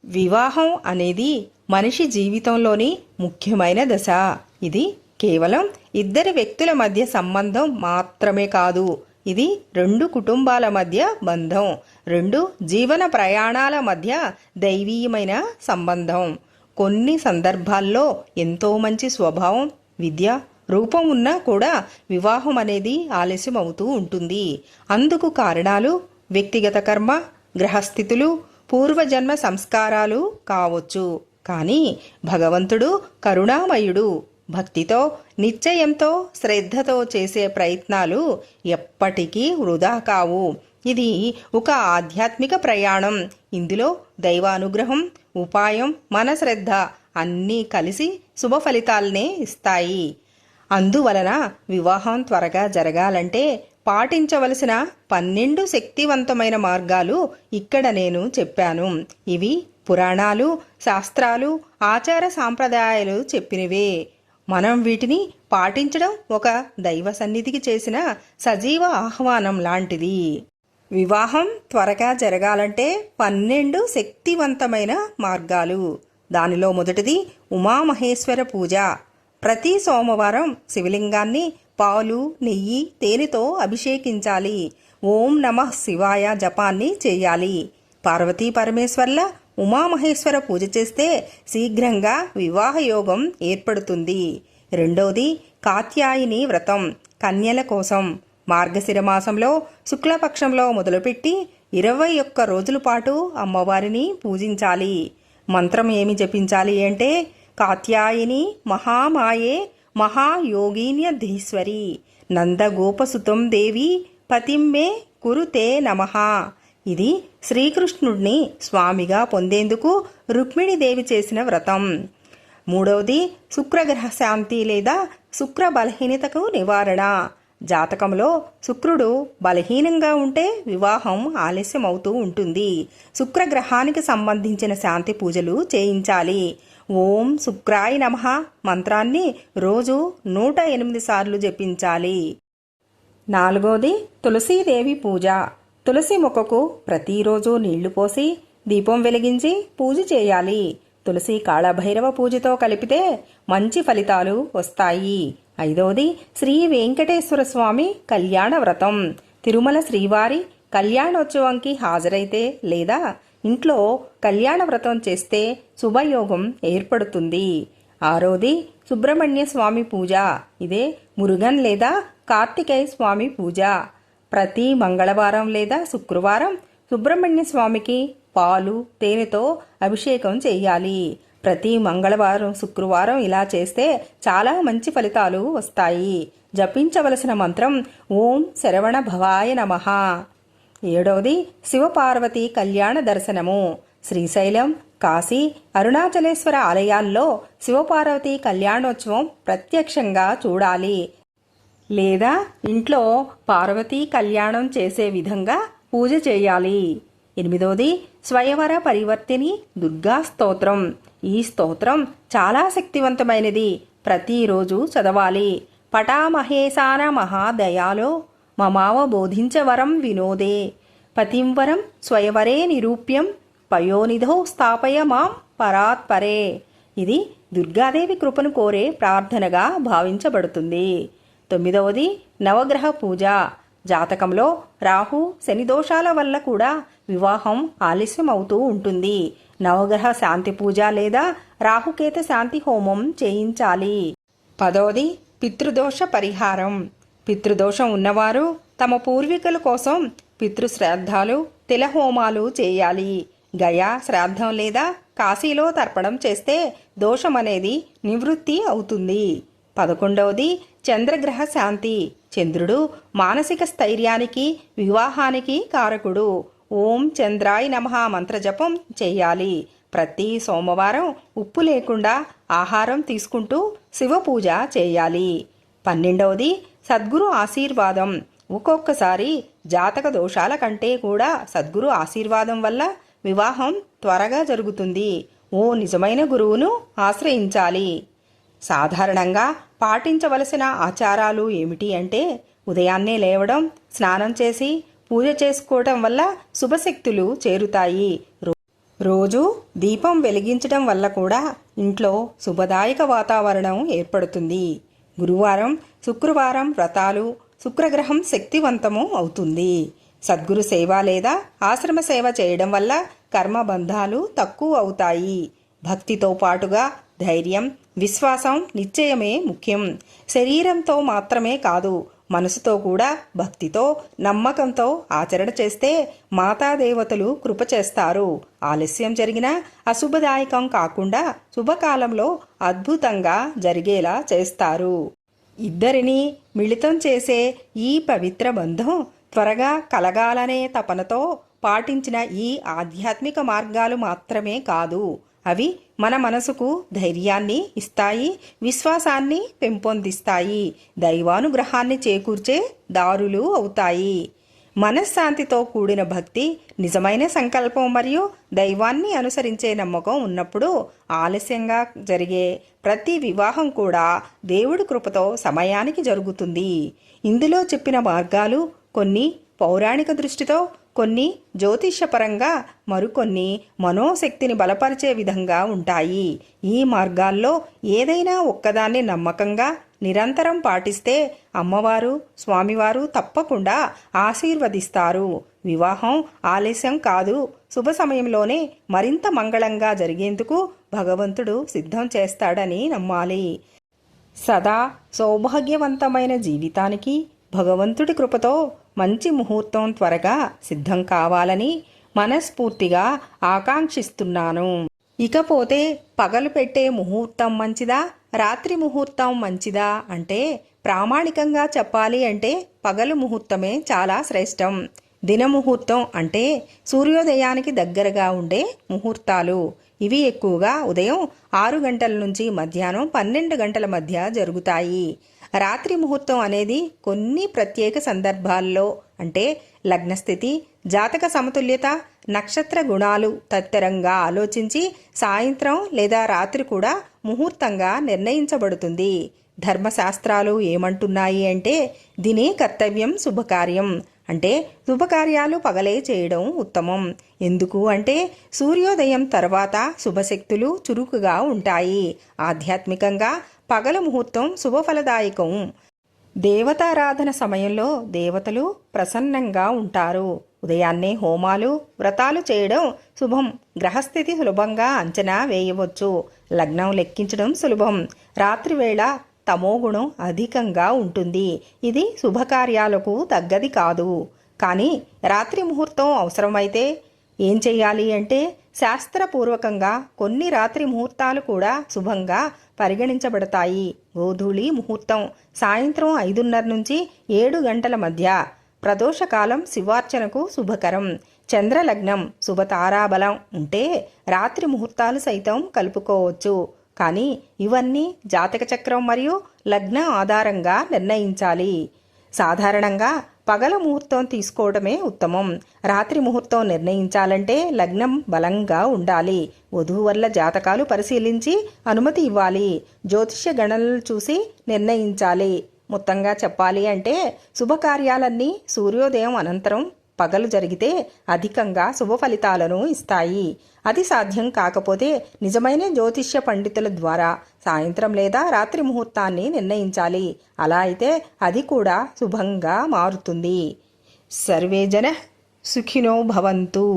వివాహం అనేది మనిషి జీవితంలోని ముఖ్యమైన దశ. ఇది కేవలం ఇద్దరి వ్యక్తుల మధ్య సంబంధం మాత్రమే కాదు. ఇది రెండు కుటుంబాల మధ్య బంధం, రెండు జీవన ప్రయాణాల మధ్య దైవీయమైన సంబంధం. కొన్ని సందర్భాల్లో ఎంతో మంచి స్వభావం, విద్య, రూపం ఉన్నా కూడా వివాహం అనేది ఆలస్యం అవుతూ ఉంటుంది. అందుకు కారణాలు వ్యక్తిగత కర్మ, గ్రహస్థితులు, పూర్వజన్మ సంస్కారాలు కావచ్చు. కానీ భగవంతుడు కరుణామయుడు. భక్తితో, నిశ్చయంతో, శ్రద్ధతో చేసే ప్రయత్నాలు ఎప్పటికీ వృధా కావు. ఇది ఒక ఆధ్యాత్మిక ప్రయాణం. ఇందులో దైవానుగ్రహం, ఉపాయం, మన శ్రద్ధ అన్నీ కలిసి శుభ ఫలితాలనే ఇస్తాయి. అందువలన వివాహం త్వరగా జరగాలంటే పాటించవలసిన 12 శక్తివంతమైన మార్గాలు ఇక్కడ నేను చెప్పాను. ఇవి పురాణాలు, శాస్త్రాలు, ఆచార సాంప్రదాయాలు చెప్పినవే. మనం వీటిని పాటించడం ఒక దైవ సన్నిధికి చేసిన సజీవ ఆహ్వానం లాంటిది. వివాహం త్వరగా జరగాలంటే 12 శక్తివంతమైన మార్గాలు. దానిలో మొదటిది ఉమామహేశ్వర పూజ. ప్రతి సోమవారం శివలింగాన్ని పాలు, నెయ్యి, తేనెతో అభిషేకించాలి. ఓం నమః శివాయ జపాన్ని చేయాలి. పార్వతీ పరమేశ్వర్ల ఉమామహేశ్వర పూజ చేస్తే శీఘ్రంగా వివాహ యోగం ఏర్పడుతుంది. రెండోది కాత్యాయిని వ్రతం, కన్యల కోసం. మార్గశిర మాసంలో శుక్లపక్షంలో మొదలుపెట్టి 21 రోజుల పాటు అమ్మవారిని పూజించాలి. మంత్రం ఏమి జపించాలి అంటే కాత్యాయిని మహామాయే మహాయోగిన్యధీశ్వరి నందగోపసుతం దేవి పతిమ్మే కురుతే నమః. ఇది శ్రీకృష్ణుడిని స్వామిగా పొందేందుకు రుక్మిణీదేవి చేసిన వ్రతం. మూడవది శుక్రగ్రహ శాంతి లేదా శుక్ర బలహీనతకు నివారణ. జాతకంలో శుక్రుడు బలహీనంగా ఉంటే వివాహం ఆలస్యం అవుతూ ఉంటుంది. శుక్రగ్రహానికి సంబంధించిన శాంతి పూజలు చేయించాలి. ఓం శుక్రాయ నమః మంత్రాన్ని రోజు 108 సార్లు జపించాలి. నాలుగోది తులసీదేవి పూజ. తులసి మొక్కకు ప్రతిరోజు నీళ్లు పోసి దీపం వెలిగించి పూజ చేయాలి. తులసి కాళభైరవ పూజతో కలిపితే మంచి ఫలితాలు వస్తాయి. ఐదవది శ్రీ వెంకటేశ్వర స్వామి కళ్యాణ వ్రతం. తిరుమల శ్రీవారి కళ్యాణోత్సవంకి హాజరైతే లేదా ఇంట్లో కళ్యాణ వ్రతం చేస్తే శుభయోగం ఏర్పడుతుంది. ఆరోది సుబ్రహ్మణ్య స్వామి పూజ. ఇదే మురుగన్ లేదా కార్తికేయ స్వామి పూజ. ప్రతి మంగళవారం లేదా శుక్రవారం సుబ్రహ్మణ్య స్వామికి పాలు, తేనెతో అభిషేకం చేయాలి. ప్రతి మంగళవారం, శుక్రవారం ఇలా చేస్తే చాలా మంచి ఫలితాలు వస్తాయి. జపించవలసిన మంత్రం ఓం శరవణ భవాయ నమః. ఏడవది శివపార్వతి కళ్యాణ దర్శనము. శ్రీశైలం, కాశీ, అరుణాచలేశ్వర ఆలయాల్లో శివపార్వతి కళ్యాణోత్సవం ప్రత్యక్షంగా చూడాలి. లేదా ఇంట్లో పార్వతీ కళ్యాణం చేసే విధంగా పూజ చేయాలి. ఎనిమిదవది స్వయంవర పరివర్తిని దుర్గా స్తోత్రం. ఈ స్తోత్రం చాలా శక్తివంతమైనది. ప్రతిరోజు చదవాలి. పటామహేశాన మహాదయాలో మమావ బోధించవరం వినోదే పతింవరం స్వయవరే నిరూప్యం పయోనిధో స్థాపయ మాం పరాత్పరే. ఇది దుర్గాదేవి కృపను కోరే ప్రార్థనగా భావించబడుతుంది. తొమ్మిదవది నవగ్రహ పూజ. జాతకంలో రాహు, శని దోషాల వల్ల కూడా వివాహం ఆలస్యం అవుతూ ఉంటుంది. నవగ్రహ శాంతి పూజ లేదా రాహుకేత శాంతి హోమం చేయించాలి. పదవది పితృదోష పరిహారం. పితృదోషం ఉన్నవారు తమ పూర్వీకుల కోసం పితృశ్రాద్ధాలు, తిలహోమాలు చేయాలి. గయా శ్రాద్ధం లేదా కాశీలో తర్పణం చేస్తే దోషం అనేది నివృత్తి అవుతుంది. 11వది చంద్రగ్రహ శాంతి. చంద్రుడు మానసిక స్థైర్యానికి, వివాహానికి కారకుడు. ఓం చంద్రాయ నమః మంత్రజపం చేయాలి. ప్రతి సోమవారం ఉప్పు లేకుండా ఆహారం తీసుకుంటూ శివపూజ చేయాలి. 12వది సద్గురు ఆశీర్వాదం. ఒక్కొక్కసారి జాతక దోషాల కంటే కూడా సద్గురు ఆశీర్వాదం వల్ల వివాహం త్వరగా జరుగుతుంది. ఓ నిజమైన గురువును ఆశ్రయించాలి. సాధారణంగా పాటించవలసిన ఆచారాలు ఏమిటి అంటే ఉదయాన్నే లేవడం, స్నానం చేసి పూజ చేసుకోవటం వల్ల శుభశక్తులు చేరుతాయి. రోజు దీపం వెలిగించడం వల్ల కూడా ఇంట్లో శుభదాయక వాతావరణం ఏర్పడుతుంది. గురువారం, శుక్రవారం వ్రతాలు, శుక్రగ్రహం శక్తివంతము అవుతుంది. సద్గురు సేవ లేదా ఆశ్రమ సేవ చేయడం వల్ల కర్మబంధాలు తక్కువ అవుతాయి. భక్తితో పాటుగా ధైర్యం, విశ్వాసం, నిశ్చయమే ముఖ్యం. శరీరంతో మాత్రమే కాదు, మనసుతో కూడా భక్తితో, నమ్మకంతో ఆచరణ చేస్తే మాతాదేవతలు కృప చేస్తారు. ఆలస్యం జరిగినా అశుభదాయకం కాకుండా శుభకాలంలో అద్భుతంగా జరిగేలా చేస్తారు. ఇద్దరిని మిళితం చేసే ఈ పవిత్ర బంధం త్వరగా కలగాలనే తపనతో పాటించిన ఈ ఆధ్యాత్మిక మార్గాలు మాత్రమే కాదు, అవి మన మనసుకు ధైర్యాన్ని ఇస్తాయి, విశ్వాసాన్ని పెంపొందిస్తాయి, దైవానుగ్రహాన్ని చేకూర్చే దారులు అవుతాయి. మనశ్శాంతితో కూడిన భక్తి, నిజమైన సంకల్పం మరియు దైవాన్ని అనుసరించే నమ్మకం ఉన్నప్పుడు ఆలస్యంగా జరిగే ప్రతి వివాహం కూడా దేవుడి కృపతో సమయానికి జరుగుతుంది. ఇందులో చెప్పిన మార్గాలు కొన్ని పౌరాణిక దృష్టితో, కొన్ని జ్యోతిష్యపరంగా, మరికొన్ని మనోశక్తిని బలపరిచే విధంగా ఉంటాయి. ఈ మార్గాల్లో ఏదైనా ఒక్కదాన్ని నమ్మకంగా నిరంతరం పాటిస్తే అమ్మవారు, స్వామివారు తప్పకుండా ఆశీర్వదిస్తారు. వివాహం ఆలస్యం కాదు, శుభ సమయంలోనే మరింత మంగళంగా జరిగేందుకు భగవంతుడు సిద్ధం చేస్తాడని నమ్మాలి. సదా సౌభాగ్యవంతమైన జీవితానికి భగవంతుడి కృపతో మంచి ముహూర్తం త్వరగా సిద్ధం కావాలని మనస్ఫూర్తిగా ఆకాంక్షిస్తున్నాను. ఇకపోతే పగలు పెట్టే ముహూర్తం మంచిదా, రాత్రి ముహూర్తం మంచిదా అంటే ప్రామాణికంగా చెప్పాలి అంటే పగలు ముహూర్తమే చాలా శ్రేష్టం. దినముహూర్తం అంటే సూర్యోదయానికి దగ్గరగా ఉండే ముహూర్తాలు. ఇవి ఎక్కువగా ఉదయం 6 గంటల నుంచి మధ్యాహ్నం 12 గంటల మధ్య జరుగుతాయి. రాత్రి ముహూర్తం అనేది కొన్ని ప్రత్యేక సందర్భాల్లో అంటే లగ్నస్థితి, జాతక సమతుల్యత, నక్షత్ర గుణాలు తదితరంగా ఆలోచించి సాయంత్రం లేదా రాత్రి కూడా ముహూర్తంగా నిర్ణయించబడుతుంది. ధర్మశాస్త్రాలు ఏమంటున్నాయి అంటే దినే కర్తవ్యం శుభకార్యం అంటే శుభకార్యాలు పగలే చేయడం ఉత్తమం. ఎందుకు అంటే సూర్యోదయం తర్వాత శుభశక్తులు చురుకుగా ఉంటాయి. ఆధ్యాత్మికంగా పగల ముహూర్తం శుభఫలదాయకం. దేవతారాధన సమయంలో దేవతలు ప్రసన్నంగా ఉంటారు. ఉదయాన్నే హోమాలు, వ్రతాలు చేయడం శుభం. గ్రహస్థితి సులభంగా అంచనా వేయవచ్చు, లగ్నం లెక్కించడం సులభం. రాత్రివేళ తమోగుణం అధికంగా ఉంటుంది. ఇది శుభకార్యాలకు తగ్గది కాదు. కానీ రాత్రి ముహూర్తం అవసరమైతే ఏం చెయ్యాలి అంటే శాస్త్రపూర్వకంగా కొన్ని రాత్రి ముహూర్తాలు కూడా శుభంగా పరిగణించబడతాయి. గోధూళి ముహూర్తం సాయంత్రం 5:30 నుంచి 7 గంటల మధ్య. ప్రదోషకాలం శివార్చనకు శుభకరం. చంద్రలగ్నం, శుభతారాబలం ఉంటే రాత్రి ముహూర్తాలు సైతం కలుపుకోవచ్చు. కానీ ఇవన్నీ జాతక చక్రం మరియు లగ్నం ఆధారంగా నిర్ణయించాలి. సాధారణంగా పగల ముహూర్తం తీసుకోవడమే ఉత్తమం. రాత్రి ముహూర్తం నిర్ణయించాలంటే లగ్నం బలంగా ఉండాలి. వధువు వల్ల జాతకాలు పరిశీలించి అనుమతి ఇవ్వాలి. జ్యోతిష్య గణనలు చూసి నిర్ణయించాలి. మొత్తంగా చెప్పాలి అంటే శుభకార్యాలన్నీ సూర్యోదయం అనంతరం పగలు జరిగితే అధికంగా శుభ ఫలితాలను ఇస్తాయి. అది సాధ్యం కాకపోతే నిజమైన జ్యోతిష్య పండితుల ద్వారా సాయంత్రం లేదా రాత్రి ముహూర్తాన్ని నిర్ణయించాలి. అలా అయితే అది కూడా శుభంగా మారుతుంది. సర్వే జన సుఖినో భవంతు.